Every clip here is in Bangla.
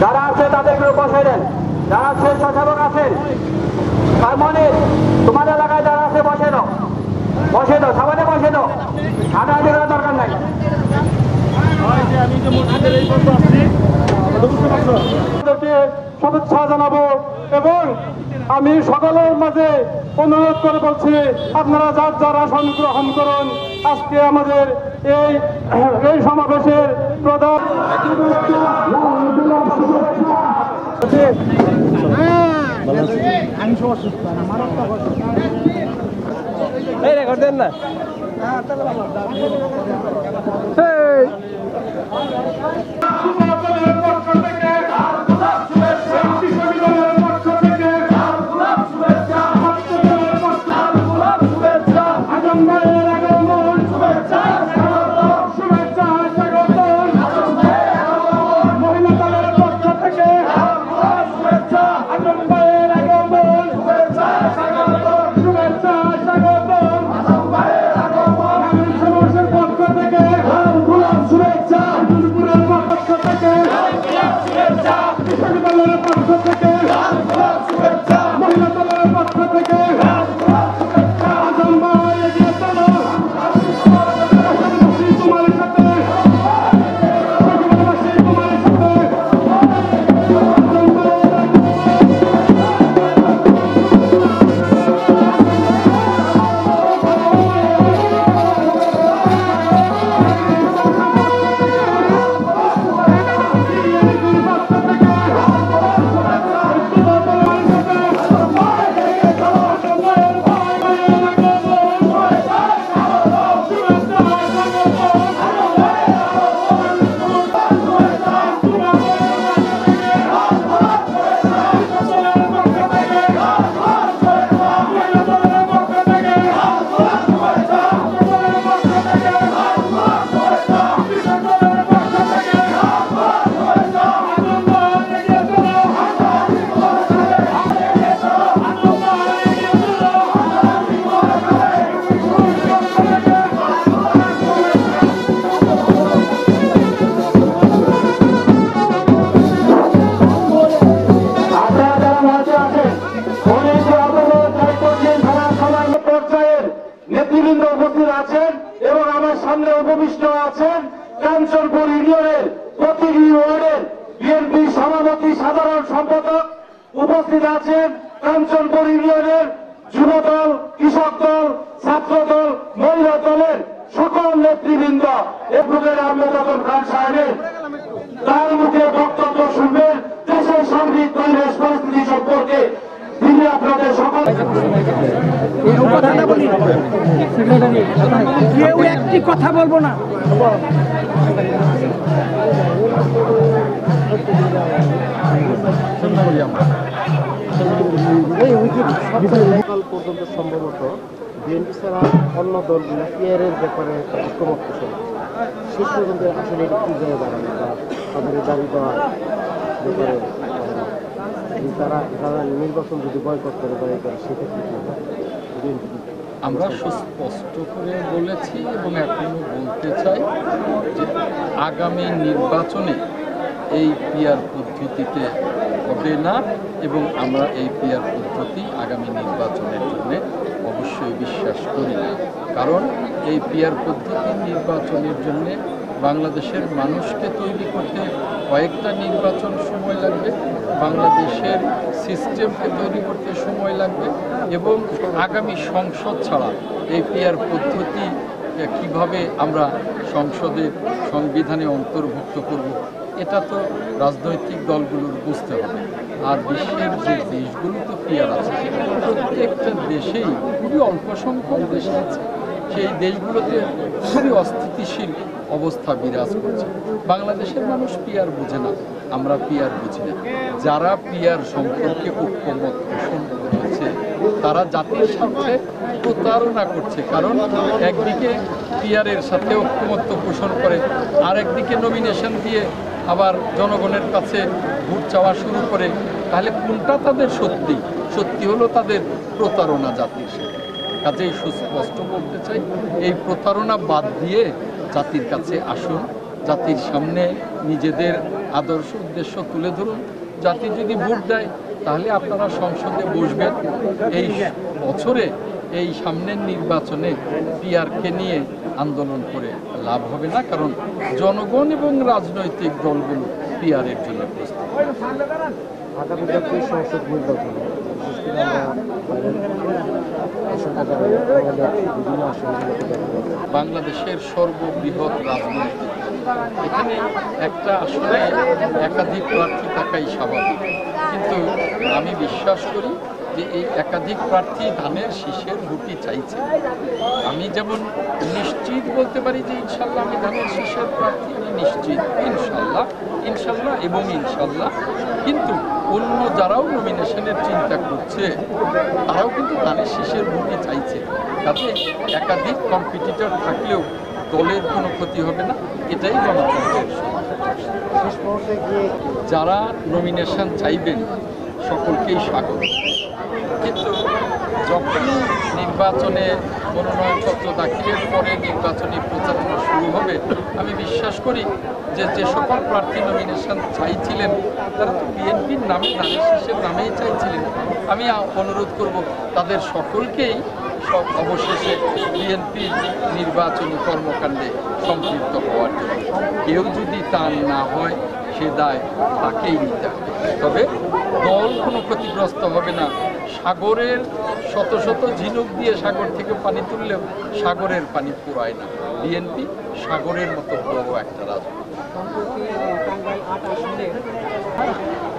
যারা আছে তাদেরকে বসাই দেন, যারা স্বেচ্ছাসেবক আছেন তার মনে তোমার এলাকায় যারা আছে বসে দাও, সামনে বসে দাও, হাঁটাহাঁটি করার দরকার নাই। শুভেচ্ছা জানাবো এবং আমি সকলের মাঝে অনুরোধ করে বলছি আপনারা যার যার আসন গ্রহণ করুন। আজকে আমাদের এই সমাবেশের প্রধান না এবং আমার সামনে উপবিষ্ট আছেন কাঞ্চনপুর ইউনিয়নের প্রতিটি ওয়ার্ডের বিএনপি সভাপতি সাধারণ সম্পাদক, উপস্থিত আছেন কাঞ্চনপুর ইউনিয়নের যুবদল, কৃষক দল, ছাত্র দল, মহিলা দলের সকল নেতৃবৃন্দ। এপ্রিলের আহমেদ আদম খান সাহেবের তার মুখে বক্তব্য শুনবেন দেশের সার্বিক পরিবেশ পরিস্থিতি সম্পর্কে। তিনি আপনাদের সকল কেউ একটি কথা বলবো না। সকাল পর্যন্ত সম্ভবত বিএনপি ছাড়া অন্য দলগুলো পিয়ারের ব্যাপারে ঐক্যমত ছিল। শেষ পর্যন্ত আসলে এটা কি জায়গায় দাঁড়ানো বা তাদের দাবি দেওয়ার ব্যাপারে তারা নির্বাচন যদি বয়কট করে দাবি করে সেক্ষেত্রে আমরা সুস্পষ্ট করে বলেছি এবং এখনো বলতে চাই যে আগামী নির্বাচনে এই পিয়ার পদ্ধতিতে হবে না এবং আমরা এই পিয়ার পদ্ধতি আগামী নির্বাচনের জন্য অবশ্যই বিশ্বাস করি না। কারণ এই পিয়ার পদ্ধতি নির্বাচনের জন্য বাংলাদেশের মানুষকে তৈরি করতে কয়েকটা নির্বাচন সময় লাগবে, বাংলাদেশের সিস্টেমকে তৈরি করতে সময় লাগবে এবং আগামী সংসদ ছাড়া এই পিয়ার পদ্ধতি কিভাবে আমরা সংসদে সংবিধানে অন্তর্ভুক্ত করব এটা তো রাজনৈতিক দলগুলোর বুঝতে হবে। আর বিশ্বের যে দেশগুলো তো পিয়ার আছে প্রত্যেকটা দেশেই খুবই অল্প সংখ্যক দেশে আছে, সেই দেশগুলোতে খুবই অস্থিতিশীল অবস্থা বিরাজ করছে। বাংলাদেশের মানুষ পিয়ার বোঝে না, আমরা পিয়ার বুঝি না। যারা পিয়ার সম্পর্কে ঐক্যমত পোষণ করেছে তারা জাতির সাথে প্রতারণা করছে। কারণ একদিকে পিয়ারের সাথে ঐক্যমত্য পোষণ করে, আর একদিকে নমিনেশন দিয়ে আবার জনগণের কাছে ভোট চাওয়া শুরু করে, তাহলে কোনটা তাদের সত্যি? সত্যি হলো তাদের প্রতারণা জাতির সাথে। কাজেই সুস্পষ্ট বলতে চাই, এই প্রতারণা বাদ দিয়ে জাতির কাছে আসুন, জাতির সামনে নিজেদের আদর্শ উদ্দেশ্য তুলে ধরুন। জাতি যদি ভোট দেয় তাহলে আপনারা সংসদে বসবেন। এই বছরে এই সামনের নির্বাচনে পিআরকে নিয়ে আন্দোলন করে লাভ হবে না, কারণ জনগণ এবং রাজনৈতিক দলগুলো পিআরের জন্য প্রস্তুত। আগামী জাতীয় সংসদ নির্বাচনে বিশেষ করে আমরা আশঙ্কা জানাই আমাদের বিভিন্ন আসনগুলোতে দেখা যাচ্ছে বাংলাদেশের সর্ববৃহৎ রাজনৈতিক দল, এখানে একটা আসলে একাধিক প্রার্থী থাকাই স্বাভাবিক, কিন্তু আমি বিশ্বাস করি যে এই একাধিক প্রার্থী ধানের শীষের ভোটই চাইছে। আমি যেমন নিশ্চিত বলতে পারি যে ইনশাল্লাহ আমি ধানের শীষের প্রার্থী, আমি নিশ্চিত ইনশাল্লাহ, ইনশাল্লাহ এবং ইনশাল্লাহ। কিন্তু অন্য যারাও নমিনেশনের চিন্তা করছে তারাও কিন্তু ধানের শীষের ভোটই চাইছে। তাতে একাধিক কম্পিটিটর থাকলেও দলের কোনো ক্ষতি হবে না, এটাই গণতন্ত্রের শেষ মুহূর্তে গিয়ে যারা নমিনেশন চাইবেন সকলকেই স্বাগত, কিন্তু যখনই নির্বাচনে মনোনয়নপত্র দাখিলের পরে নির্বাচনী প্রচারণা শুরু হবে, আমি বিশ্বাস করি যে যে সকল প্রার্থী নমিনেশন চাইছিলেন তারা তো বিএনপির নামে, ধানের শীষের নামেই চাইছিলেন। আমি অনুরোধ করব তাদের সকলকেই অবশেষে বিএনপির নির্বাচনী কর্মকাণ্ডে সম্পৃক্ত হওয়ার জন্য। কেউ যদি তা না হয় সে দায় তাকেই নিতে হবে। তবে দল কোনো ক্ষতিগ্রস্ত হবে না। সাগরের শত শত ঝিনুক দিয়ে সাগর থেকে পানি তুললেও সাগরের পানি পুরায় না। বিএনপি সাগরের মতো বড় একটা রাজনীতি।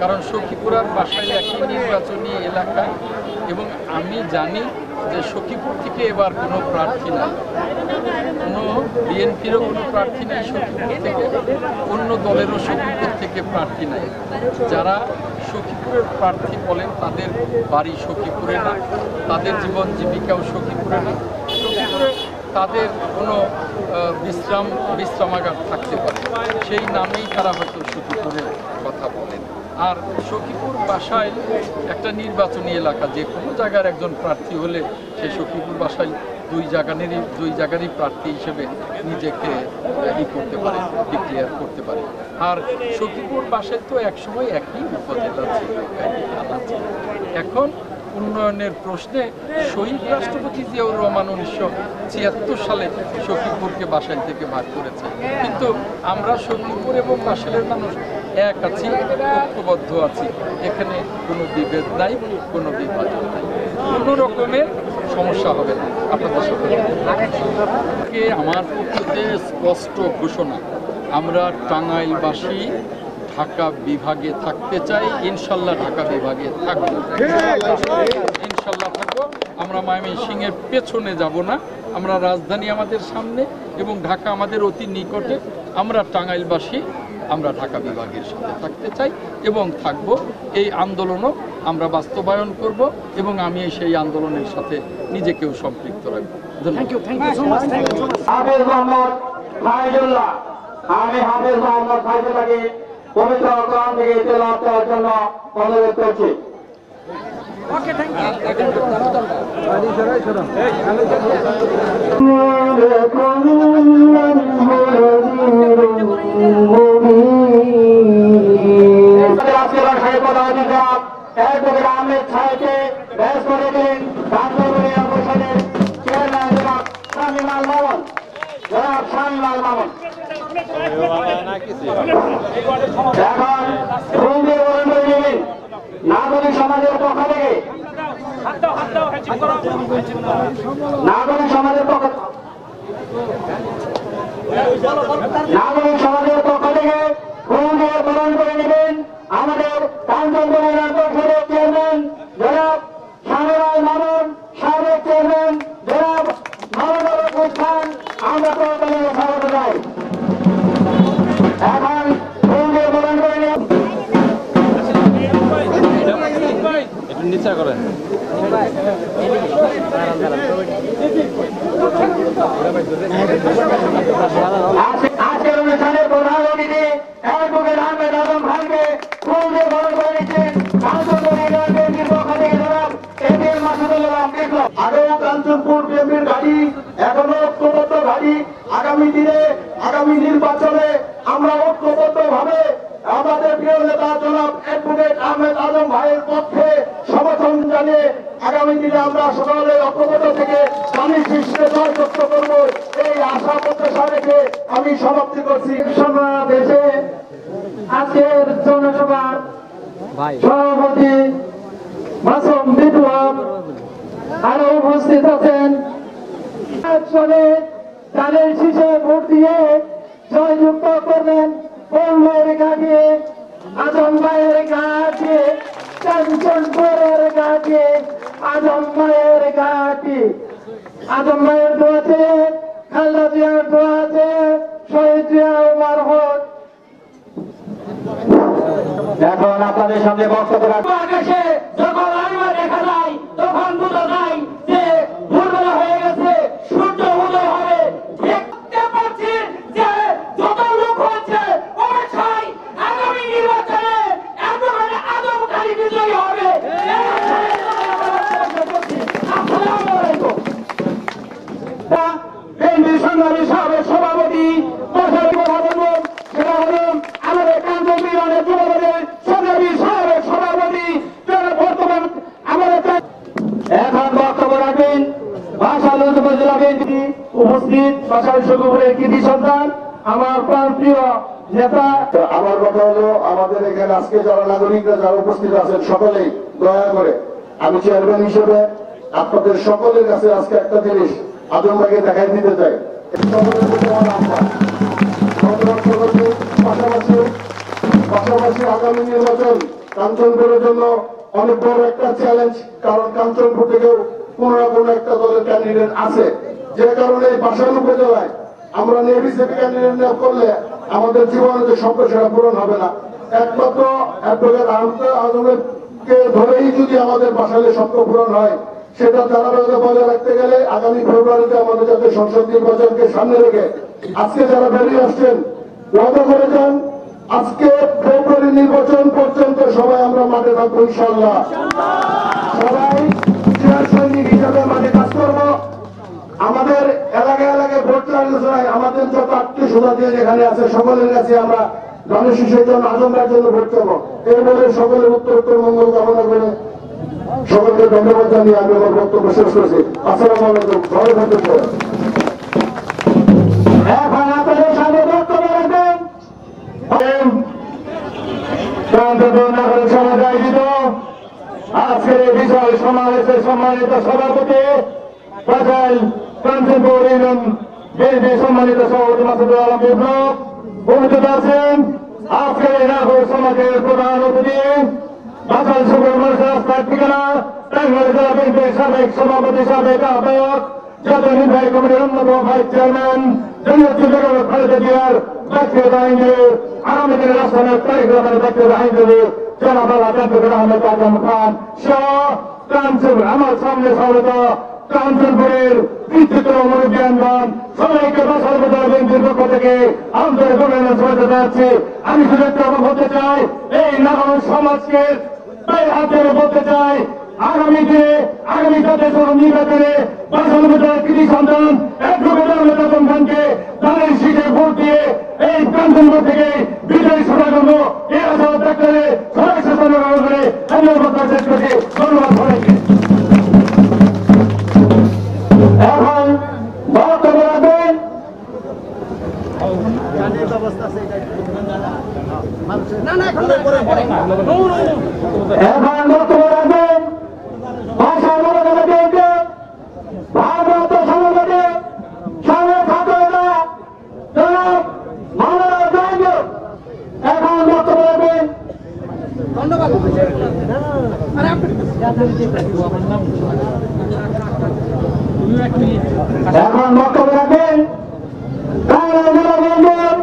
কারণ সখীপুরার বাসায় একই নির্বাচনী এলাকা, এবং আমি জানি যে সখীপুর থেকে এবার কোনো প্রার্থী নাই, কোনো বিএনপিরও কোনো প্রার্থী নাই সখীপুর থেকে, অন্য দলেরও সখীপুর থেকে প্রার্থী নাই। যারা সখীপুরের প্রার্থী বলেন তাদের বাড়ি সখীপুরে না, তাদের জীবন জীবিকাও সখীপুরে না। সখীপুরে তাদের কোনো বিশ্রামাগার থাকতে পারে, সেই নামেই তারা হয়তো সখীপুরের কথা বলেন। আর সখীপুর বাসায় একটা নির্বাচনী এলাকা, যে কোনো জায়গার একজন প্রার্থী হলে সে সখীপুর বাসায় দুই জায়গারই প্রার্থী হিসেবে নিজেকে করতে পারে, ডিক্লেয়ার করতে পারে। আর সখীপুর বাসায় তো একসময় একই উপজেলা ছিল, একই থানা ছিল। এখন উন্নয়নের প্রশ্নে শহীদ রাষ্ট্রপতি জিয়াউর রহমান 1976 সালে সখীপুরকে বাসাইল থেকে ভাগ করেছে, কিন্তু আমরা সখীপুর এবং বাসাইলের মানুষ এক আছি, ঐক্যবদ্ধ আছি। এখানে কোনো বিভেদ নাই, কোনো বিভাজন নাই, কোনো রকমের সমস্যা হবে না। আপনাদের সকলকে আমার পক্ষে স্পষ্ট ঘোষণা, আমরা টাঙ্গাইলবাসী ঢাকা বিভাগে থাকতে চাই, ইনশাল্লাহ ঢাকা বিভাগে থাকবো, ইনশাল্লাহ থাকবো। আমরা ময়মনসিংহের পেছনে যাব না, আমরা রাজধানী আমাদের সামনে এবং ঢাকা আমাদের অতি নিকটে। আমরা টাঙ্গাইলবাসী, আমরা ঢাকা বিভাগের সাথে থাকতে চাই এবং থাকব। এই আন্দোলনও আমরা বাস্তবায়ন করব এবং আমি সেই আন্দোলনের সাথে নিজেকেও সম্পৃক্ত রাখবো। হাফেজ মোহাম্মদ ফাইজুল্লাহ, আমি হাফেজ মোহাম্মদ ফাইজুল্লাহকে পবিত্র কোরআন থেকে তেলাওয়াত করার জন্য অনুরোধ করছি। ওকে, থ্যাংক ইউ। আজকের ভাষায় প্রধান অধিকার অ্যাডভোকেট আহমেদ সাহেবকে ব্যাস করে দিন কাঠগড়িয়া পরিষদের চেয়ারম্যান জনাব শামীম আল মামুন, জনাব শামীম আল মামুন। এখন ফুল দিয়ে বরণ করে নেবেন নাগরিক সমাজের পক্ষ থেকে, নাগরিক সমাজের পক্ষ থেকে ফুল দিয়ে বরণ করে নেবেন আমাদের কাঞ্চনপুর পরিষদের চেয়ারম্যান জনাব শামীম আল মামুন, সাবেক চেয়ারম্যান জনাব মোহাম্মদ খান। আমরা প্রথমে স্বাগত জানাই। এখন ফুল দিয়ে বরণ করে নেবেন। একটু নিচা করেন। আজকের অনুষ্ঠানের প্রধান অতিথি অ্যাডভোকেট আমরা সকলে ঐক্যবদ্ধ থেকে আমি শীর্ষে জয়যুক্ত করব এই আশা প্রত্যাশা রেখে আমি সমাপ্তি করছি। সমাবেশে আজকের জনসভার সভাপতি মাসুম বিপ্লব আরো উপস্থিত আছেন। তাদের শীষে ভোট দিয়ে জয়যুক্ত করবেন পৌলের ঘাটে, আজম ভাইয়ের ঘাটে, কাঞ্চনপুরের ঘাটে, আজম ভাইয়ের ঘাটে। আজম ভাইয়ের দোয়াতে, খালেদা জিয়ার দোয়াতে, শহীদ জিয়া উমর হক। এখন আপনাদের সামনে বক্তব্য রাখবো। আকাশে যখন আইমা দেখা যায় তখন বোঝা যায় যে ভোরবেলা হয়ে গেছে, সূর্য উদয় হবে। দেখতে পাচ্ছি যে যত লোক হচ্ছে অবশ্যই আগামী নির্বাচনে একেবারে আদমকারী বিজয়ী হবে। আসসালামু আলাইকুম। বিএনপি সংগ্রামী সাবেক সভাপতি সেটা হল আমাদের কাঞ্চনপুর যুবদলের সংগ্রামী সাবেক সভাপতি বর্তমান আমাদের। এখন বক্তব্য রাখবেন বাসাইল উপজেলা বিএনপি উপস্থিত বাসাইল সুখপুরের কৃতি সন্তান আমার প্রাণপ্রিয় নেতা। আমার কথা হলো, আমাদের এখানে আজকে যারা নাগরিকরা যারা উপস্থিত আছেন সকলেই দয়া করে আমি চেয়ারম্যান হিসেবে আপনাদের সকলের কাছে আজকে একটা জিনিস আজম ভাইকে দেখাই দিতে চাই। পাশাপাশি আগামী নির্বাচন কাঞ্চনপুরের জন্য অনেক বড় একটা চ্যালেঞ্জ, কারণ কাঞ্চনপুর থেকেও কোন না কোন একটা দলের ক্যান্ডিডেট আছে, যে কারণে বাসাইল উপজেলায় আমরা নির্বিসেপি ক্যান্ডিডেট না করলে আমাদের জীবনে যে স্বপ্ন সেটা পূরণ হবে না। একমাত্র অ্যাডভোকেট আজমকে ধরেই যদি আমাদের বাসাইলে স্বপ্ন পূরণ হয়, সেটা ধারাবাহিকতা বজায় রাখতে গেলে আগামী ফেব্রুয়ারিতে আমাদের জাতীয় সংসদ নির্বাচনকে সামনে রেখে আজকে যারা বেরিয়ে আসছেন ওয়াদা করে যান, আজকে ফেব্রুয়ারি নির্বাচন পর্যন্ত সবাই আমরা মাঠে থাকবো ইনশাআল্লাহ। সবাই চেয়ার সৈনিক হিসাবে মাঠে কাজ করবো। আমাদের এলাকায় এলাকায় ভোট চালানোর আমাদের যত আত্মীয় স্বজন যেখানে আছে সকলের কাছে আমরা গণশিশুর জন্য আজমরার জন্য ভোট চাবো। এর বলে সকলের উত্তর মঙ্গল কামনা করে সকলকে ধন্যবাদ জানিয়ে আমি আমার বক্তব্য শেষ করছি। আসসালামু আলাইকুম। ভালো থাকবেন। এখন আপনাদের সামনে বক্তব্য রাখবেন কাঞ্চনপুর নাগরিক সমাজ আয়োজিত আজকের এই বিশাল সমাবেশের সম্মানিত সভাপতি বাসাইল কাঞ্চনপুর ইউনিয়ন বিএনপি সম্মানিত সভাপতি মাসুদুল আলম বিপ্লব উপস্থিত আছেন। আজকের এই নাগরিক সমাজের প্রধান অতিথি বাসাইল সুখপুর মানুষের রাস্তার ঠিকানা টাঙ্গাইল জেলা বিএনপির সাবেক সভাপতি সাবেক আহ্বায়ক জাতীয় নির্বাহী কমিটির অন্যতম ভাইস চেয়ারম্যান খালেদা জিয়ার ব্যক্তিগত আইনজীবী আগামী দিনের রাষ্ট্রের তারিখ ব্যক্তিগত আইনজীবী জনাব আব্দুল আহমেদ আজম খান সহ কাঞ্চন আমার সামনে সমবেত কাঞ্চনপুরের বিদ্যুৎ মুরব্বিয়ানগণ সবাইকে বাসাইল উপজেলা বিএনপির পক্ষ থেকে আন্তরিক অভিনন্দন জানাতে যাচ্ছি। আমি শুধু একটা বলতে চাই, এই নাগরিক সমাজকে হাত ধরে বলতে চাই, আগামী দিনে আগামী জাতীয় নির্বাচনে বাসাইল উপজেলার কৃতি সন্তান অ্যাডভোকেট আজম খানকে তাদের শীতে ভোট দিয়ে এই কাঞ্চনপুর থেকে বিজয়ী সভা করবো। এই আশা ব্যক্ত করে সবাই সচেতন করে আমি বক্তব্য শেষ করছি। ধন্যবাদ সবাইকে। এখন বক্তব্য রাখবেন এখন বক্তব্য রাখবেন বাসাইল উপজেলা বিএনপি ভারপ্রাপ্ত সভাপতি সাবেক ছাত্রনেতা জনাব মাওলানা জাহাঙ্গীর। এখন বক্তব্য রাখবেন এখন বক্তব্য রাখবেন টাঙ্গাইল জেলা বিএনপির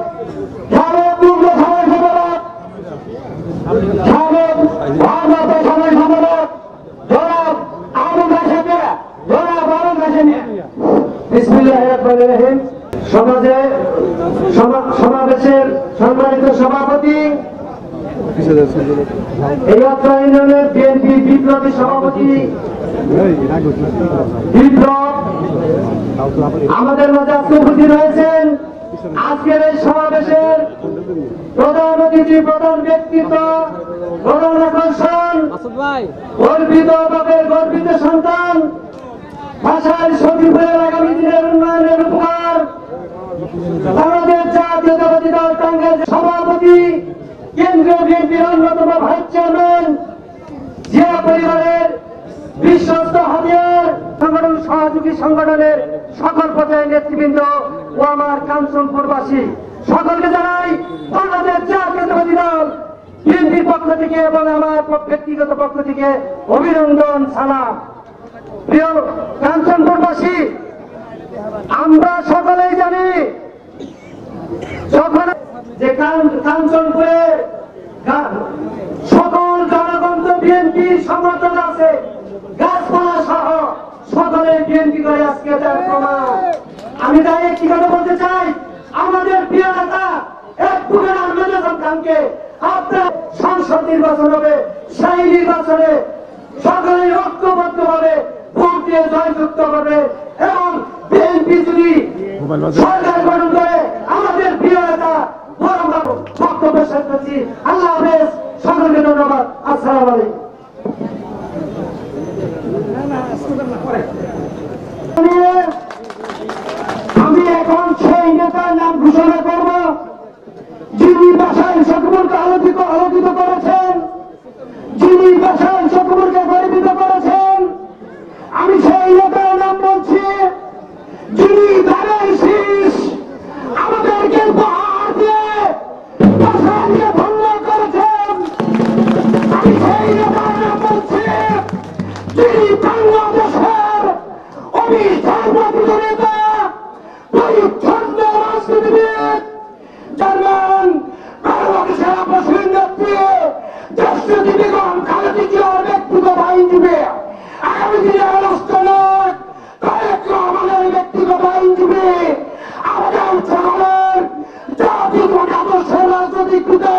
সাবেক যুগ্ম সাধারণ সম্পাদক সাবেক ভারপ্রাপ্ত সাধারণ সম্পাদক জনাব আবুল হাশেম মিয়া। জনাব আবুল হাশেম মিয়া। বিসমিল্লাহির রহমানির রহিম। সমাবেশের সম্মানিত সভাপতি, এই অত্র ইউনিয়নের বিএনপি বিপ্লবী সভাপতি বিপ্লব আমাদের মাঝে আজকে উপস্থিত হয়েছেন। আজকের এই সমাবেশের প্রধান অতিথি, প্রধান ব্যক্তিত্ব, প্রধান আকর্ষণ, গর্বিত বাপের গর্বিত সন্তান, ভাষার সচিবের আগামী দিনের উন্নয়নের উপকার, বাংলাদেশ জাতীয়তাবাদী দল টাঙ্গাইল সভাপতি, কেন্দ্রীয় বিএনপির অন্যতম ভাইস চেয়ারম্যান, জিয়া পরিবারের বিশ্বস্ত হাতিয়ার, সংগঠন সহযোগী সংগঠনের সকল পর্যায়ের নেতৃবৃন্দ ও আমার কাঞ্চনপুরবাসী সকলকে জানাই বাংলাদেশ জাতীয়তাবাদী দল বিএনপির পক্ষ থেকে এবং আমার ব্যক্তিগত পক্ষ থেকে অভিনন্দন সালাম। প্রিয় কাঞ্চনপুরবাসী, আমরা সকলেই জানি যখন যে কাঞ্চনপুরে সকল জনগণ তো বিএনপির সমর্থন আছে, গাছপালা সহ সকলে বিএনপি করে আজকে তার প্রমাণ। আমি তাই একটি কথা বলতে চাই, আমাদের প্রিয় নেতা অ্যাডভোকেট আহমেদ হাসান খানকে আপনার সংসদ নির্বাচন হবে, সেই নির্বাচনে সকলে ঐক্যবদ্ধভাবে ভোট দিয়ে জয়যুক্ত করবে এবং বিএনপি যদি সরকার গঠন করে আমাদের প্রিয় নেতা বক্তব্য শেষ করছি। আল্লাহ হাফেজ, সকলকে ধন্যবাদ। আসসালামু আলাইকুম। আমি এখন সেই নেতার নাম ঘোষণা করব যিনি ভাষায় সকলকে আলোকিত করেছেন, যিনি ভাষায় সকলকে গর্বিত করেছেন। আমি সেই নেতার নাম বলছি যিনি ধানের শীষ আমাদেরকে পাহাড় দিয়ে ভাষা দিয়ে ভঙ্গ করেছেন। আমি সেই নেতার নাম বলছি যিনি বাংলাদেশের অভিযানরত নেতা, পরিচ্ছন্ন রাজনীতিবিদ, জার্মান বাংলাদেশের আপসীন নেত্রী, দেশনীতি বেগম খালেদা জিয়ার ব্যক্তিগত আইনজীবী, আগামী দিনে আলোচনায় তারেক রহমানের ব্যক্তিগত আইনজীবী, আমাদের সকলের জাতীয় আদর্শের রাজনৈতিক নেতা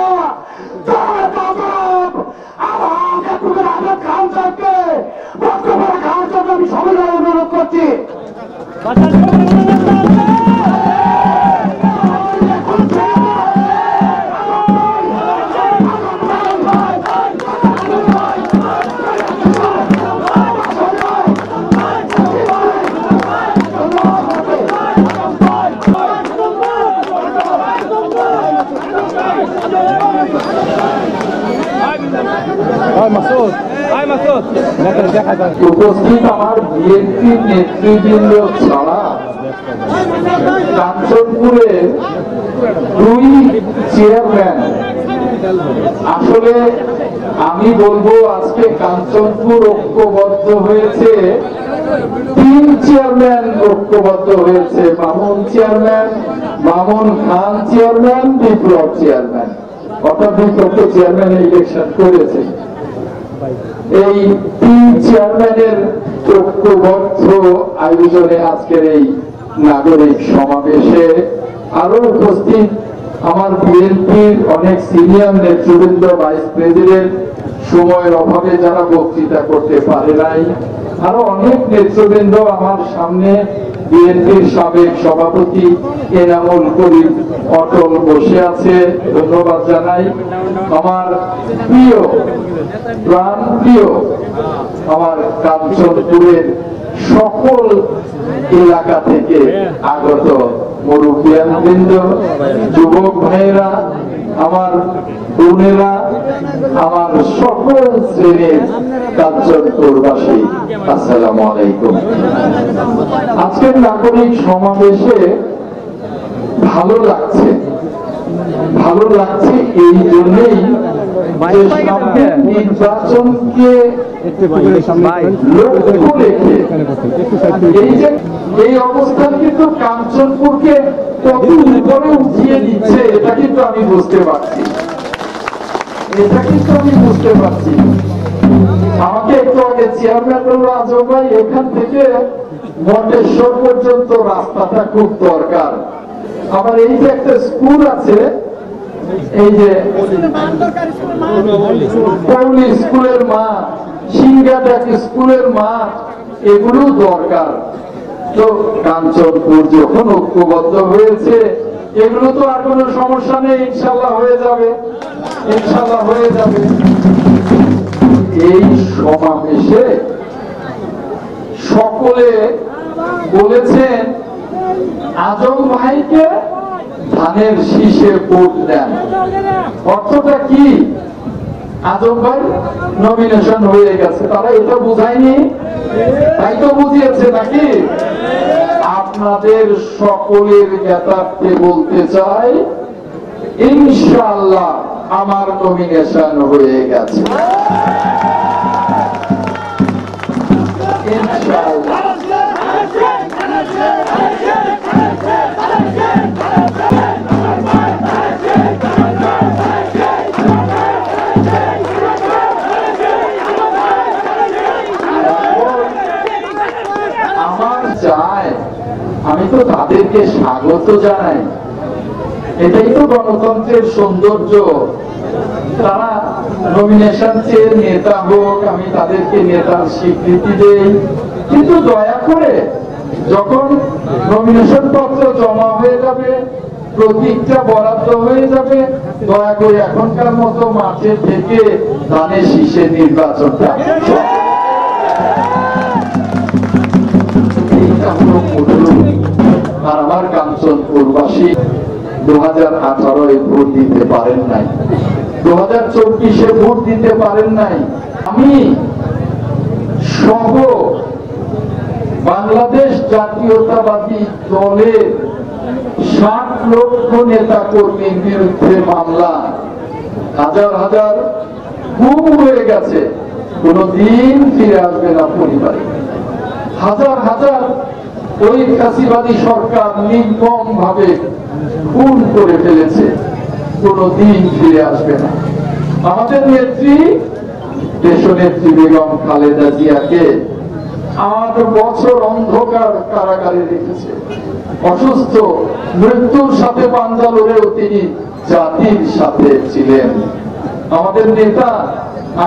আহমেদ খান সাহেবকে বক্তব্য রাখার জন্য আমি সবাই অনুরোধ করছি। উপস্থিত আমার বিএনপি নেতৃবৃন্দ ছাড়া কাঞ্চনপুরে 2 চেয়ারম্যান, আসলে আমি বলবো আজকে কাঞ্চনপুর ঐক্যবদ্ধ হয়েছে, 3 চেয়ারম্যান ঐক্যবদ্ধ হয়েছে। মামুন চেয়ারম্যান, মামুন খান চেয়ারম্যান, বিপ্লব চেয়ারম্যান, অর্থাৎ বিপ্লব চেয়ারম্যান ইলেকশন করেছে। এই 3 চেয়ারম্যানের ঐক্যবদ্ধ আয়োজনে আজকের এই নাগরিক সমাবেশে আরো উপস্থিত আমার বিএনপির অনেক সিনিয়র নেতৃবৃন্দ, ভাইস প্রেসিডেন্ট, সময়ের অভাবে যারা বক্তৃতা করতে পারে নাই, আরো অনেক নেতৃবৃন্দ আমার সামনে, বিএনপির সাবেক সভাপতি এনামুল করিম অটল বসে আছে, ধন্যবাদ জানাই। আমার প্রিয় প্রাণ প্রিয় আমার কাঞ্চনপুরের সকল এলাকা থেকে আগত মুরব্বিয়ানবৃন্দ, যুবক ভাইয়েরা, আমার বোনেরা, আমার সকল শ্রেণীর কাঞ্চনপুরবাসী, আসসালামু আলাইকুম। আজকের নাগরিক সমাবেশে ভালো লাগছে এই জন্যই যে সামনের নির্বাচনকে লক্ষ্য রেখে এই অবস্থান কিন্তু কাঞ্চনপুরকে কত উপরে উঠিয়ে দিচ্ছে, এটা কিন্তু আমি বুঝতে পারছি। আমাকে একটু আগে চেয়ারম্যান বলল, আজব ভাই এখান থেকে মন্টেশ্বর পর্যন্ত রাস্তাটা খুব দরকার। আবার এই যে একটা স্কুল আছে, এই যে পৌলি স্কুলের মাঠ, সিংহাটাক স্কুলের মাঠ, এগুলো দরকার। তো কাঞ্চনপুর যখন ঐক্যবদ্ধ হয়েছে, এগুলো তো আর কোনো সমস্যা নেই, ইনশাল্লাহ হয়ে যাবে, ইনশাল্লাহ হয়ে যাবে। এই সমাবেশে সকলে বলেছেন আজম ভাইকে ধানের শীষে ভোট দেন। অর্থটা কি? আজম ভাই নমিনেশন হয়ে গেছে, তারা এটা বুঝায়নি, তাই তো বুঝিয়েছে নাকি? আপনাদের সকলের জ্ঞাতার্থে বলতে চাই, ইনশাআল্লাহ আমার নমিনেশন হয়ে গেছে, ইনশাআল্লাহ। আমি তো তাদেরকে স্বাগত জানাই, এটাই তো গণতন্ত্রের সৌন্দর্য। তারা নমিনেশন চেয়ে নেতা হোক, আমি তাদেরকে নেতার স্বীকৃতি দেই, কিন্তু দয়া করে যখন নমিনেশন পত্র জমা হয়ে যাবে, প্রতীকটা বরাদ্দ হয়ে যাবে, দয়া করে এখনকার মতো মাঠে থেকে ধানের শীষের নির্বাচনটা আর আমার কাঞ্চনপুরবাসী 2018 ভোট দিতে পারেন নাই, 2024 ভোট দিতে পারেন নাই। আমি সহ বাংলাদেশ জাতীয়তাবাদী দলের 60 লক্ষ নেতা কর্মীর বিরুদ্ধে মামলা, হাজার হাজার গুম হয়ে গেছে, কোনদিন ফিরে আসবে না পরিবারে। হাজার হাজার ওই ফ্যাসিবাদী সরকার নির্মম ভাবে খুন করে ফেলেছে, কোনদিন ফিরে আসবে না। আমাদের নেত্রী দেশনেত্রী বেগম খালেদা জিয়াকে 8 বছর অন্ধকার কারাগারে রেখেছে, অসুস্থ, মৃত্যুর সাথে পাঞ্জা লড়েও তিনি জাতির সাথে ছিলেন। আমাদের নেতা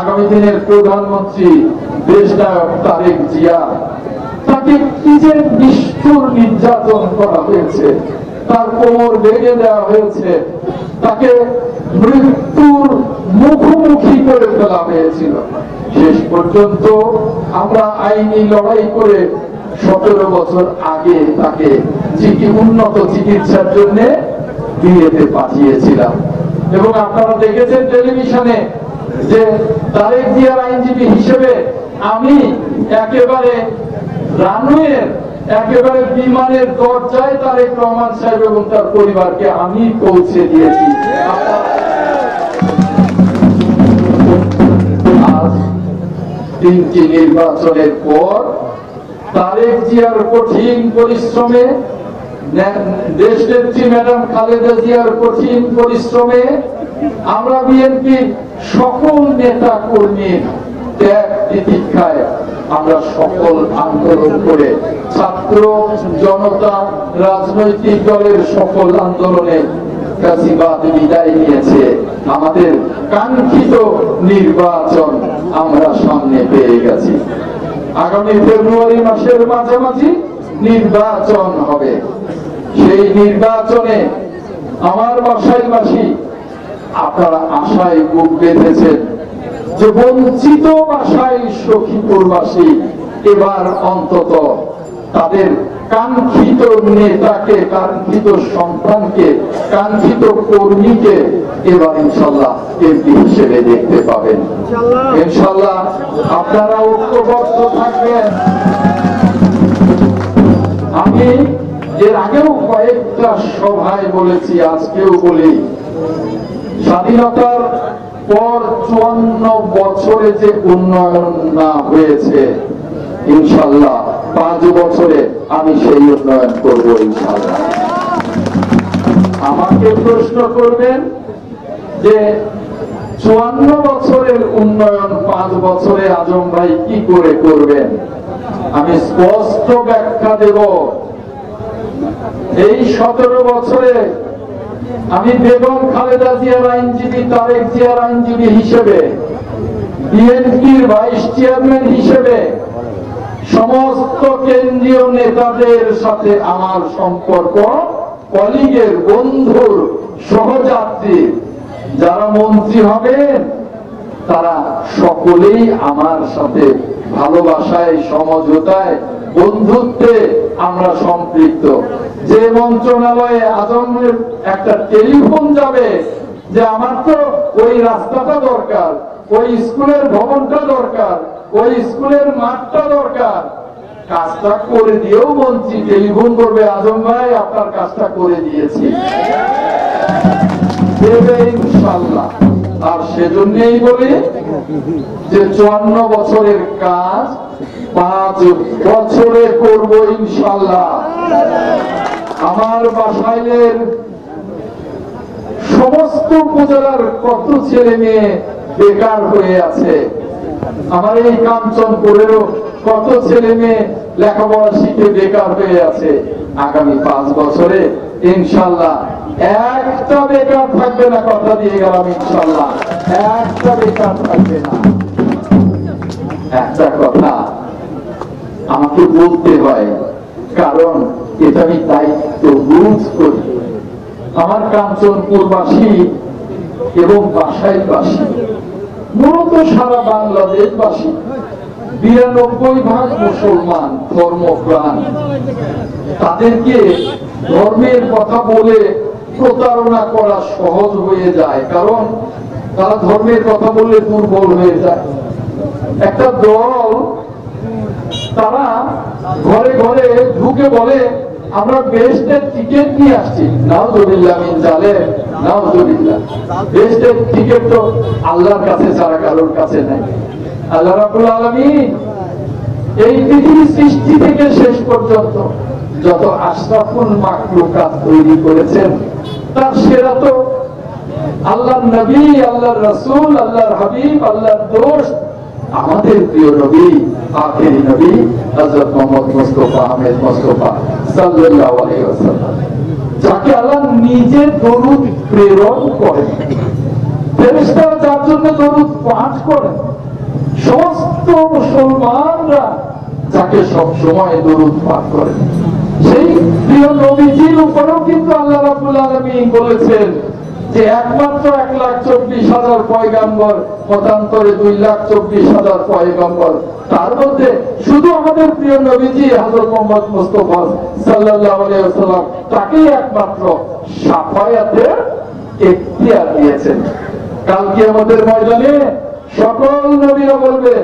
আগামী দিনের প্রধানমন্ত্রী দেশনায়ক তারেক জিয়া, তাকে কি যে নিষ্ঠুর নির্যাতন করা হয়েছে, তার কোমর ভেঙে দেওয়া হয়েছে, তাকে মৃত্যুর মুখোমুখি করে ফেলা হয়েছিল। শেষ পর্যন্ত আমরা আইনি লড়াই করে 17 বছর আগে তাকে উন্নত চিকিৎসার জন্য বিয়েতে পাঠিয়েছিলাম। এবং আপনারা দেখেছেন টেলিভিশনে যে তারেক জিয়ার আইনজীবী হিসেবে আমি একেবারে রানওয়ের, একেবারে বিমানের দরজায় তারেক রহমান সাহেব এবং তার পরিবারকে আমি পৌঁছে দিয়েছি। আজ 3টি নির্বাচনের পর তারেক জিয়ার কঠিন পরিশ্রমে, দেশনেত্রী ম্যাডাম খালেদা জিয়ার কঠিন পরিশ্রমে আমরা বিএনপির সকল নেতা কর্মীর ত্যাগ তিতিক্ষায় আমরা সকল আন্দোলন করে, ছাত্র জনতা রাজনৈতিক দলের সকল আন্দোলনে ফ্যাসিবাদ বিদায় নিয়েছে। আমাদের কাঙ্ক্ষিত নির্বাচন আমরা সামনে পেয়ে গেছি। আগামী ফেব্রুয়ারি মাসের মাঝামাঝি নির্বাচন হবে। সেই নির্বাচনে আমার বাসাইবাসী আপনারা আশায় বুক বেঁধেছেন যে বঞ্চিত বাসায় সখীপুরবাসী এবার অন্তত তাদের কাঙ্ক্ষিত নেতাকে, কাঙ্ক্ষিত সন্তানকে, কাঙ্ক্ষিত কর্মীকে এবার ইনশাল্লাহ এমপি হিসেবে দেখতে পাবেন। ইনশাল্লাহ আপনারা ঐক্যবদ্ধ থাকবেন। আমি এর আগেও কয়েকটা সভায় বলেছি, আজকেও বলি, স্বাধীনতার পর 54 বছরে যে উন্নয়ন না হয়েছে, ইনশাল্লাহ 5 বছরে আমি সেই উন্নয়ন করব ইনশাল্লাহ। আমাকে প্রশ্ন করবেন যে 54 বছরের উন্নয়ন 5 বছরে আজম ভাই কি করে করবেন? আমি স্পষ্ট ব্যাখ্যা দেব। এই 17 বছরে আমি বেগম খালেদা জিয়ার আইনজীবী, তারেক জিয়ার আইনজীবী হিসেবে, বিএনপির ভাইস চেয়ারম্যান হিসেবে সমস্ত কেন্দ্রীয় নেতাদের সাথে আমার সম্পর্ক কলিগের, বন্ধুর, সহযাত্রী যারা মন্ত্রী হবেন তারা সকলেই আমার সাথে ভালোবাসায়, সমঝোতায়, বন্ধুত্বে আমরা সম্পৃক্ত। যে মন্ত্রণালয়ে আজমের একটা টেলিফোন যাবে যে আমার তো ওই রাস্তাটা দরকার, ওই স্কুলের ভবনটা দরকার, ওই স্কুলের মাঠটা দরকার, কাজটা করে দিয়েও মন্ত্রী টেলিফোন করবে, আজম ভাই আপনার কাজটা করে দিয়েছি, দেবে ইনশাআল্লাহ। আর সেজন্যই বলি যে 54 বছরের কাজ 5 বছরে করব ইনশাআল্লাহ। আমার বাসাইলের সমস্ত উপজেলার কত ছেলে মেয়ে বেকার হয়ে আছে, আমার এই কাঞ্চনপুরেরও কত ছেলে মেয়ে লেখাপড়া শিখে বেকার হয়ে আছে। আগামী 5 বছরে ইনশাআল্লাহ একটা বেকার থাকবে না, কথা দিয়ে গেলাম ইনশাআল্লাহ একটা বেকার থাকবে না। একটা কথা আমাকে বলতে হয়, কারণ এটা আমি দায়িত্ব বোধ করি। আমার কাঞ্চনপুরবাসী এবং বাসাইলবাসী, মূলত সারা বাংলাদেশবাসী 92% মুসলমান ধর্মপ্রাণ। তাদেরকে ধর্মের কথা বলে প্রতারণা করা সহজ হয়ে যায়, কারণ তারা ধর্মের কথা বললে দুর্বল হয়ে যায়। একটা দল তারা ঘরে ঘরে ঢুকে বলে আমরা বেহেশতের টিকিট নিয়ে আসছি, নাউজুবিল্লাহ মিন জালিম, নাউজুবিল্লাহ। বেহেশতের টিকিট তো আল্লাহর কাছে ছাড়া কারোর কাছে নাই। আল্লাহ রাব্বুল আলামিন এই পৃথিবীর সৃষ্টি থেকে শেষ পর্যন্ত যত আশরাফুল মাখলুকাত তৈরি করেছেন তার সেরা তো আল্লাহর নবী, আল্লাহর রাসূল, আল্লাহর হাবিব, আল্লাহর দোস্ত, আমাদের প্রিয় নবী, আখেরি নবী হযরত মুহাম্মদ মুস্তাফা আহমেদ মুস্তাফা সাল্লাল্লাহু আলাইহি ওয়াসাল্লাম, যাকে আল্লাহ নিজে দরুদ প্রেরণ করেন, ফেরেশতারা যার জন্য দরুদ পাঠ করেন, সমস্ত মুসলমানরা যাকে সব সময় দরুদ পাঠ করেন, সেই প্রিয় নবীজির উপরেও কিন্তু আল্লাহ রাব্বুল আলামিন বলেছেন যে একমাত্র 1,24,000 পয়গাম্বর, মতান্তরে 2,24,000 পয়গাম্বর, তার মধ্যে শুধু আমাদের প্রিয় নবীজি হযরত মুহাম্মদ মুস্তাফা সাল্লাল্লাহু আলাইহি ওয়াসাল্লাম তাকেই একমাত্র শাফায়াতের এখতিয়ার দিয়েছেন। কাল কিয়ামতের ময়দানে সকল নবীরা বলবে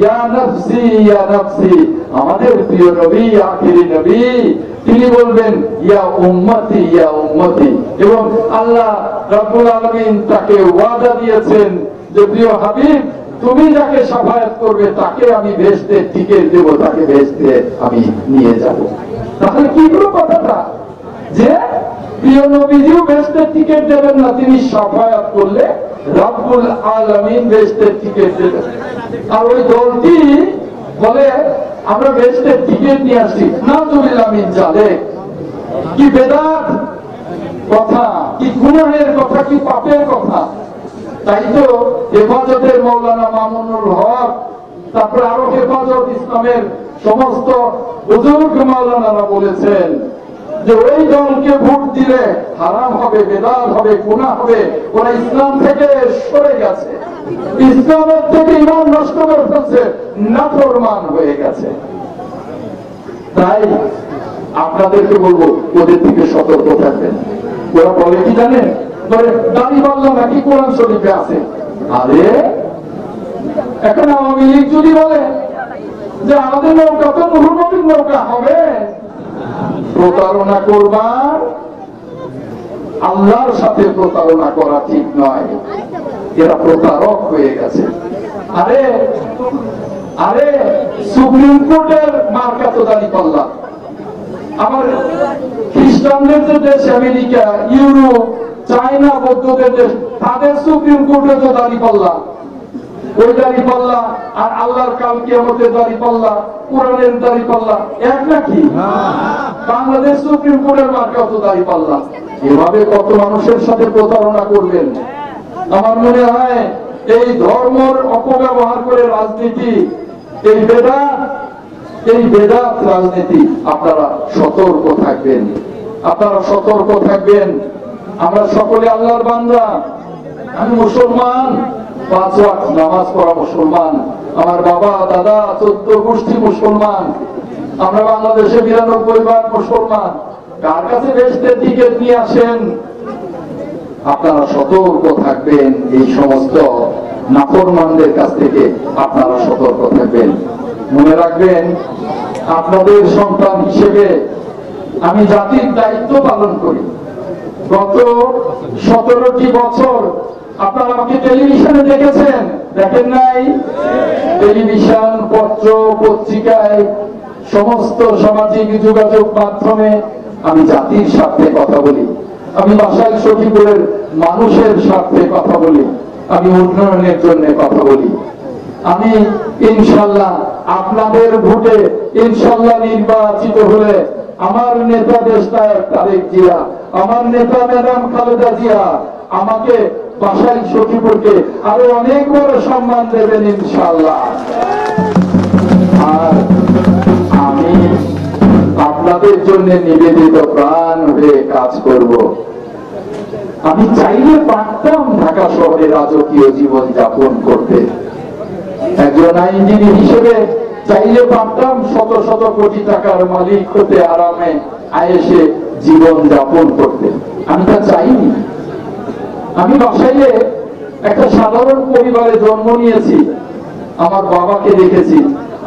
ইয়া নাফসি ইয়া নাফসি, আমাদের প্রিয় নবী, আখেরি নবী, তিনি বলবেন ইয়া উম্মতি ইয়া উম্মতি। এবং আল্লাহ রাব্বুল আলামিন তাকে ওয়াদা দিয়েছেন যে প্রিয় হাবিব, তুমি যাকে শাফায়াত করবে তাকে আমি বেহেশতের টিকিট দেব, তাকে বেহেশতে আমি নিয়ে যাব। তাহলে কি হলো কথাটা, যে প্রিয় নবীজিও বেহেশতের টিকিট দেবেন না, তিনি শাফায়াত করলে রাব্বুল আলামিন বেহেশতের টিকিট দেবেন। আর ওই দলটি বলে আমরা বেহেশতের টিকিট নিয়ে আসছি, নাউজুবিল্লাহ মিন জালিক। কি বেদাত কথা, কি গুনাহের কথা, কি পাপের কথা। তাই তো হেফাজতের মাওলানা মামুনুল হক, তারপরে আরো হেফাজত ইসলামের সমস্ত বুজুর্গ মাওলানারা বলেছেন যে ওই দলকে ভোট দিলে হারাম হবে, বেদাত হবে, গুনাহ হবে, ওরা ইসলাম থেকে সরে গেছে, ইসলামের থেকে ঈমান নষ্ট করে ফেলছে, নাফরমান হয়ে গেছে। তাই আপনাদেরকে বলবো ওদের থেকে সতর্ক থাকবেন। ওরা বলে কি জানেন, বলে দাড়িপাল্লা নাকি কোরআন শরীফে আছে। আরে এখন আওয়ামী লীগ যদি বলে যে আমাদের নৌকা তো নূহ নবীর নৌকা হবে, প্রতারণা করবার, আল্লাহর সাথে প্রতারণা করা ঠিক নয়, এরা প্রতারক হয়ে গেছে। আরে আরে সুপ্রিম কোর্টের মার্কা তো দাঁড়িপাল্লা, আমার খ্রিস্টানদের যে দেশ আমেরিকা, ইউরোপ, চায়না, বৌদ্ধদের দেশ, তাদের সুপ্রিম কোর্টে তো দাঁড়িপাল্লা। ওই দাঁড়িপাল্লা আর আল্লাহর কাল কিয়ামতের দাঁড়িপাল্লা, কোরআনের দাঁড়িপাল্লা এক নাকি? বাংলাদেশ সুপ্রিম কোর্টের মার্কা তো দাঁড়িপাল্লা। এভাবে কত মানুষের সাথে প্রতারণা করবেন। আমার মনে হয় এই ধর্মের অপব্যবহার করে রাজনীতি, এই বেদাত রাজনীতি, আপনারা সতর্ক থাকবেন। আপনারা সতর্ক থাকবেন। আমরা সকলে আল্লাহর বান্দা। আমি মুসলমান, 5 ওয়াক্ত নামাজ পড়া মুসলমান। আমার বাবা দাদা 14 গোষ্ঠী মুসলমান। আমরা বাংলাদেশে 92 মুসলমান। কার কাছে বেহেশতের টিকিট নিয়ে আসেন? আপনারা সতর্ক থাকবেন। এই সমস্ত নাফরমানদের কাছ থেকে আপনারা সতর্ক থাকবেন। মনে রাখবেন, আপনাদের সন্তান হিসেবে আমি জাতির দায়িত্ব পালন করি। গত 17টি বছর আপনারা আমাকে টেলিভিশনে দেখেছেন, দেখেন নাই? টেলিভিশন, পত্র, পত্রিকায়, সমস্ত সামাজিক যোগাযোগ মাধ্যমে আমি জাতির স্বার্থে কথা বলি। আমি বাসাইল সখীপুরের মানুষের স্বার্থে কথা বলি। আমি উন্নয়নের জন্য কথা বলি। আমি ইনশাল্লাহ আপনাদের ভোটে ইনশাল্লাহ নির্বাচিত হলে আমার নেতা দেশনায়ক তারেক জিয়া, আমার নেতা ম্যাডাম খালেদা জিয়া আমাকে বাসাইল সখীপুরকে আরো অনেক বড় সম্মান দেবেন ইনশাল্লাহ। আর আমি আপনাদের জন্য নিবেদিত প্রাণ হয়ে কাজ করব। আমি চাইলে পারতাম ঢাকা শহরে রাজকীয় জীবন যাপন করতে। একজন আইনজীবী হিসেবে চাইলে পারতাম শত শত কোটি টাকার মালিক হতে, আরামে আয়েসে জীবন যাপন করতে। আমি তা চাইনি। আমি বাসাইলে একটা সাধারণ পরিবারে জন্ম নিয়েছি। আমার বাবাকে দেখেছি,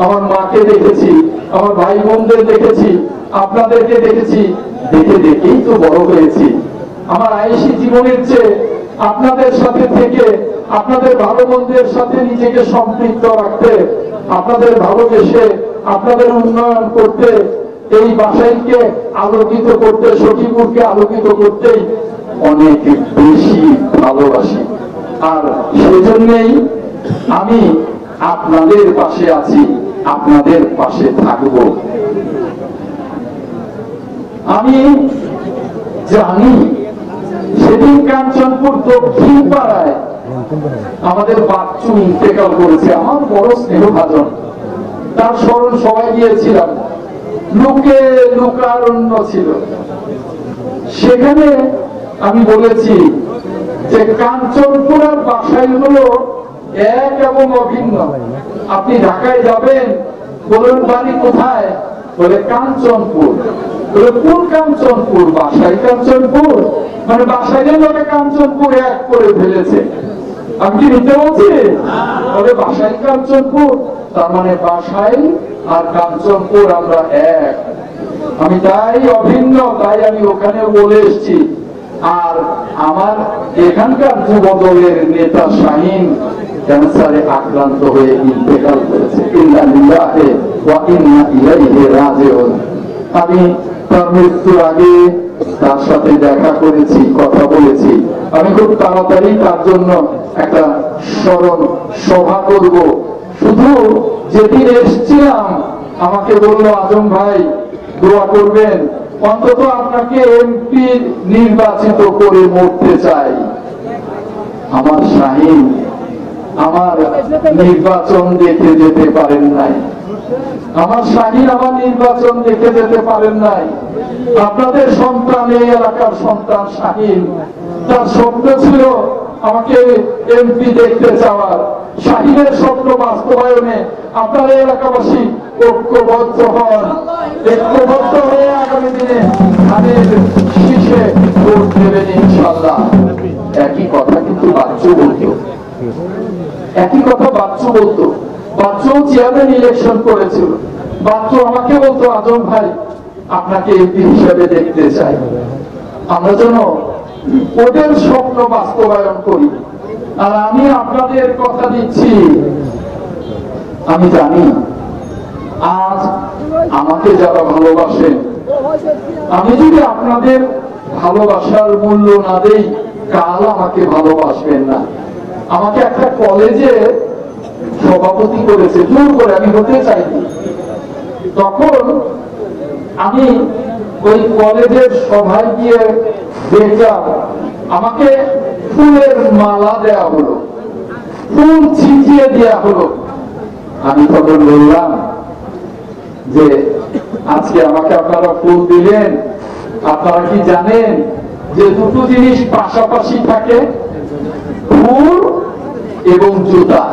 আমার মাকে দেখেছি, আমার ভাই বোনদের দেখেছি, আপনাদেরকে দেখেছি। দেখে দেখেই তো বড় হয়েছি। আমার আয়েশি জীবনের চেয়ে আপনাদের সাথে থেকে, আপনাদের ভালো মন্দের সাথে নিজেকে সম্পৃক্ত রাখতে, আপনাদের ভালোবেসে, আপনাদের উন্নয়ন করতে, এই বাসাইলকে আলোকিত করতে, সখীপুরকে আলোকিত করতেই অনেক বেশি ভালোবাসি। আর সেজন্যই আমি আপনাদের পাশে আছি, আপনাদের পাশে থাকব। আমি জানি সেদিন কাঞ্চনপুর দক্ষিণ পাড়ায় আমাদের বাচ্চু ইন্তেকাল করেছে, আমার বড় স্নেহভাজন। তার স্মরণ সবাই গিয়েছিলাম। লোকে লোকারণ্য ছিল। সেখানে আমি বলেছি যে কাঞ্চনপুর আর বাসাইল হলো এক এবং অভিন্ন। আপনি ঢাকায় যাবেন, বলুন বাড়ি কোথায়? বলে কাঞ্চনপুর। বলে কোন কাঞ্চনপুর? বাসাইল কাঞ্চনপুর। মানে বাসাইলের লোকে কাঞ্চনপুর এক করে ফেলেছে। আমি কি নিতে বলছি? বলে বাসাইল কাঞ্চনপুর, তার মানে বাসাইল আর কাঞ্চনপুর আমরা এক। আমি তাই অভিন্ন, তাই আমি ওখানে বলে এসছি। আর আমার এখানকার যুবদলের নেতা শাহীন ক্যান্সারে আক্রান্ত হয়ে ইন্তেকাল করেছে। ইন্না লিল্লাহি ওয়া ইন্না ইলাইহি রাজিউন। আমি তার মৃত্যুর আগে তার সাথে দেখা করেছি, কথা বলেছি। আমি খুব তাড়াতাড়ি তার জন্য একটা স্মরণ সভা করব। শুধু যেদিন এসছিলাম আমাকে বললো, আজম ভাই দোয়া করবেন, অন্তত আপনাকে এমপি নির্বাচিত করে মরতে চাই। আমার শাহীন আমার নির্বাচন দেখে যেতে পারেন নাই। আমার শাহীন আমার নির্বাচন দেখে যেতে পারেন নাই। আপনাদের সন্তান, এই এলাকার সন্তান শাহীন, তার স্বপ্ন ছিল আমাকে এমপি দেখতে চাওয়ার। শাহীনের স্বপ্ন বাস্তবায়নে আপনারা এলাকাবাসী ঐক্যবদ্ধ হন। ঐক্যবদ্ধ হয়ে আগামী দিনে ধানের শীষে ভোট দেবেন ইনশাআল্লাহ। একই কথা কিন্তু বাচ্চু বলতো, একই কথা বাচ্চু বলতো। বাচ্চু চেয়ারম্যান ইলেকশন করেছিল। বাচ্চু আমাকে বলতো, আজম ভাই আপনাকে এমপি হিসেবে দেখতে চাই। আমরা যেন ওদের স্বপ্ন বাস্তবায়ন করি। আর আমি আপনাদের কথা দিচ্ছি, আমি জানি আজ আমাকে যারা ভালোবাসেন, আমি যদি আপনাদের ভালোবাসার মূল্য না দেই, কাল আমাকে ভালোবাসবেন না। আমাকে একটা কলেজে সভাপতি করেছে জোর করে, আমি হতে চাইনি। তখন আমি ওই কলেজের সভায় গিয়ে দেখলাম আমাকে ফুলের মালা দেয়া হলো, ফুল ছিটিয়ে দেয়া হলো। আমি তখন বললাম যে আজকে আমাকে আপনারা ফুল দিলেন, আপনারা কি জানেন যে দুটো জিনিস পাশাপাশি থাকে, ফুল এবং জুতা?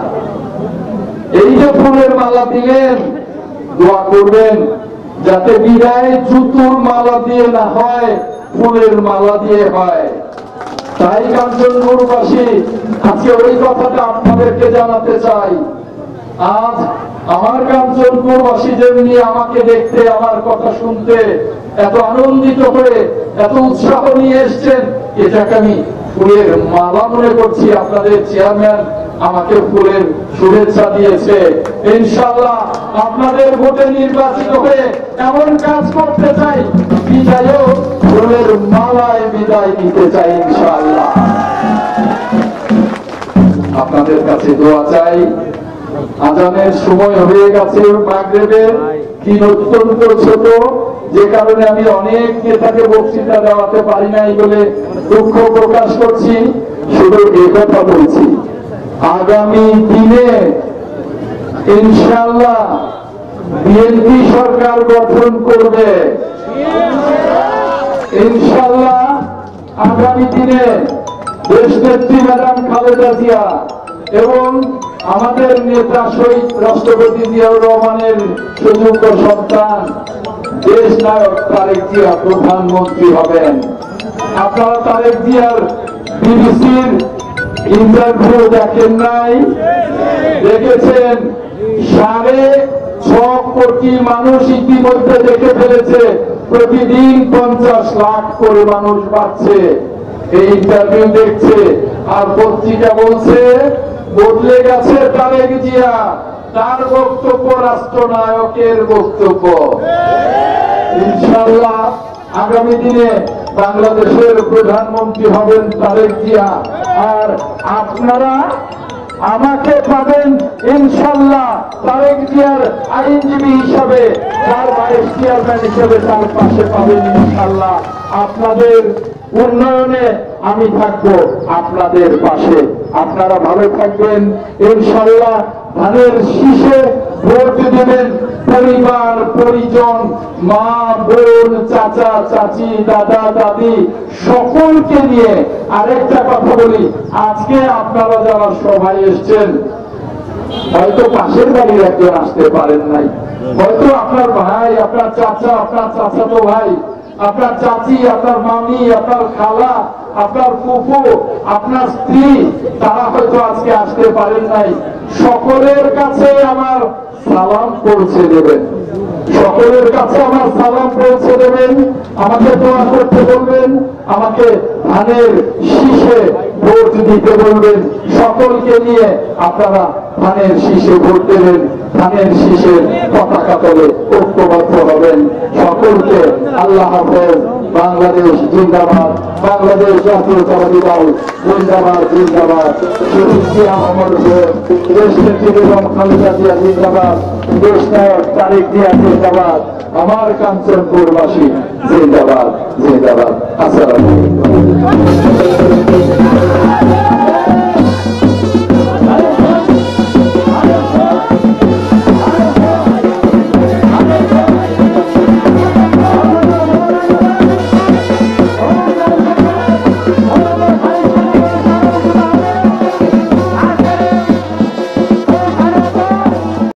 এই যে ফুলের মালা দিলেন, দোয়া করবেন যাতে বিদায় জুতোর মালা দিয়ে না হয়, ফুলের মালা দিয়ে হয়। তাই কাঞ্চনপুরবাসী আজকে ওই কথাটা আপনাদেরকে জানাতে চাই। আজ আমার কাঞ্চনপুরবাসী যেমনি আমাকে দেখতে, আমার কথা শুনতে এত আনন্দিত হয়ে এত উৎসাহ নিয়ে এসছেন, এটাকে আমি ফুলের মালা মনে করছি। আপনাদের চেয়ারম্যান আমাকে ফুলের শুভেচ্ছা দিয়েছে। ইনশাআল্লাহ আপনাদের ভোটে নির্বাচিত হয়ে এমন কাজ করতে চাই, বিদায়ও ফুলের মালায় বিদায় নিতে চাই ইনশাআল্লাহ। আপনাদের কাছে দোয়া চাই। আজানের সময় হয়ে গেছে মাগরিবের, দিন অত্যন্ত ছোট, যে কারণে আমি অনেক নেতাকে বক্তৃতা দেওয়াতে পারি নাই বলে দুঃখ প্রকাশ করছি। শুধু একথা বলছি, আগামী দিনে ইনশাআল্লাহ বিএনপি সরকার গঠন করবে। ইনশাআল্লাহ আগামী দিনে দেশনেত্রী ম্যাডাম খালেদা জিয়া এবং আমাদের নেতা শহীদ রাষ্ট্রপতি জিয়াউর রহমানের সুযোগ্য সন্তান দেশ নায়ক তারেক জিয়া প্রধানমন্ত্রী হবেন। আপনারা তারেক জিয়ার বিবিসির ইন্টারভিউ দেখেন নাই? দেখেছেন। 6.5 কোটি মানুষ ইতিমধ্যে দেখে ফেলেছে। প্রতিদিন 50 লাখ করে মানুষ বাড়ছে, এই ইন্টারভিউ দেখছে। আর পত্রিকা বলছে বদলে গেছে তারেক জিয়া, তার বক্তব্য রাষ্ট্রনায়কের বক্তব্য। ইনশাআল্লাহ আগামী দিনে বাংলাদেশের প্রধানমন্ত্রী হবেন তারেক জিয়া। আর আপনারা আমাকে পাবেন ইনশাআল্লাহ তারেক জিয়ার আইনজীবী হিসাবে, তার ভাইস চেয়ারম্যান হিসেবে তার পাশে পাবেন ইনশাআল্লাহ। আপনাদের উন্নয়নে আমি থাকবো আপনাদের পাশে। আপনারা ভালো থাকবেন ইনশাআল্লাহ। ধানের শীষে ভোট দেবেন পরিবার পরিজন, মা বোন, চাচা চাচি, দাদা দাদি সকলকে নিয়ে। আরেকটা কথা বলি, আজকে আপনারা যারা সবাই এসছেন, হয়তো পাশের বাড়ির একজন আসতে পারেন নাই, হয়তো আপনার ভাই, আপনার চাচা, আপনার চাচাতো ভাই, আপনার চাচি, আপনার মামি, আপনার খালা, আপনার ফুফু, আপনার স্ত্রী, তারা হয়তো আজকে আসতে পারেন নাই। সকলের কাছে আমার সালাম পৌঁছে দেবেন, সকলের কাছে আমার সালাম পৌঁছে দেবেন। আমাকে দোয়া করতে বলবেন, আমাকে ধানের শীষে ভোট দিতে বলবেন। সকলকে নিয়ে আপনারা ধানের শীষে ভোট দেবেন, ধানের শীষের পতাকা তলে ঐক্যবদ্ধ হবেন। সকলকে আল্লাহ হাফেজ। বাংলাদেশ জিন্দাবাদ, বাংলাদেশ জাতীয়তাবাদী দল জিন্দাবাদ জিন্দাবাদ। শহীদ জিয়া অমর হোক, দেশনেত্রী বেগম খালেদা জিয়া জিন্দাবাদ, দেশ নায়ক তারেক জিয়া জিন্দাবাদ, আমার কাঞ্চনপুরবাসী জিন্দাবাদ জিন্দাবাদ। আসসালামু আলাইকুম।